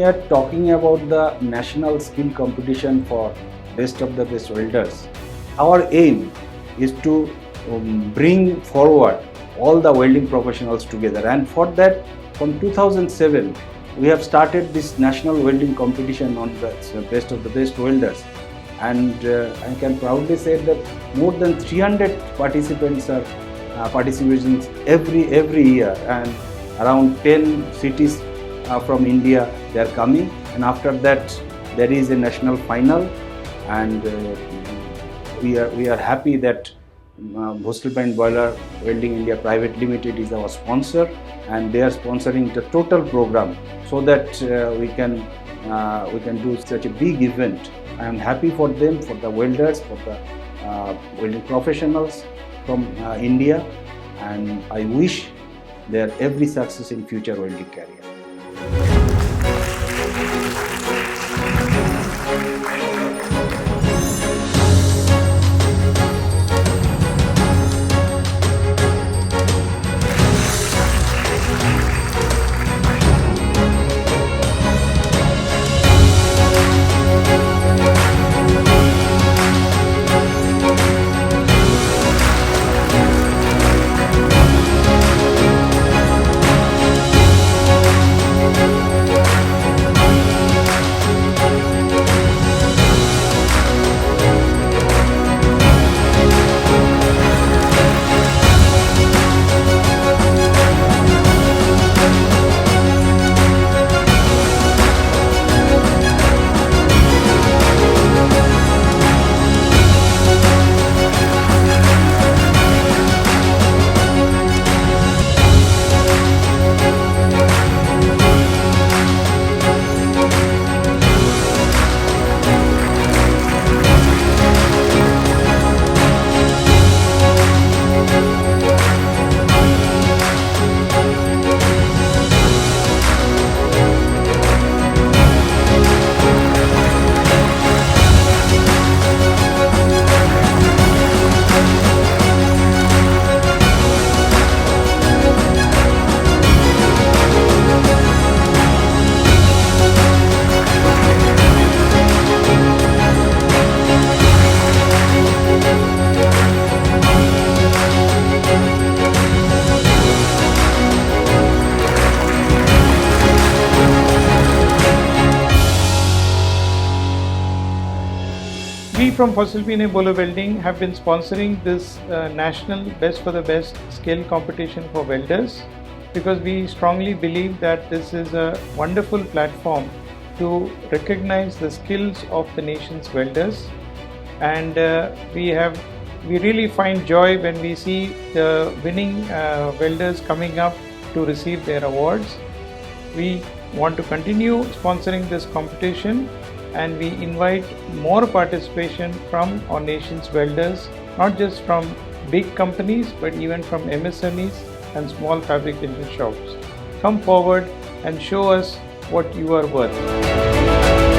we are talking about the national skill competition for best of the best welders, our aim is to bring forward all the welding professionals together, and for that from 2007 we have started this national welding competition on the best of the best welders, and I can proudly say that more than 300 participants are participating every year, and around 10 cities from India they are coming, and after that there is a national final, and we are happy that voestalpine Bohler Welding India Private Limited is our sponsor, and they are sponsoring the total program so that we can do such a big event. I am happy for them, for the welders, for the welding professionals from India, and I wish their every success in future welding career. We from voestalpine Bohler Welding have been sponsoring this national best for the best skill competition for welders, because we strongly believe that this is a wonderful platform to recognize the skills of the nation's welders, and we really find joy when we see the winning welders coming up to receive their awards. We want to continue sponsoring this competition, and we invite more participation from our nation's welders, not just from big companies but even from MSMEs and small fabrication shops. Come forward and show us what you are worth.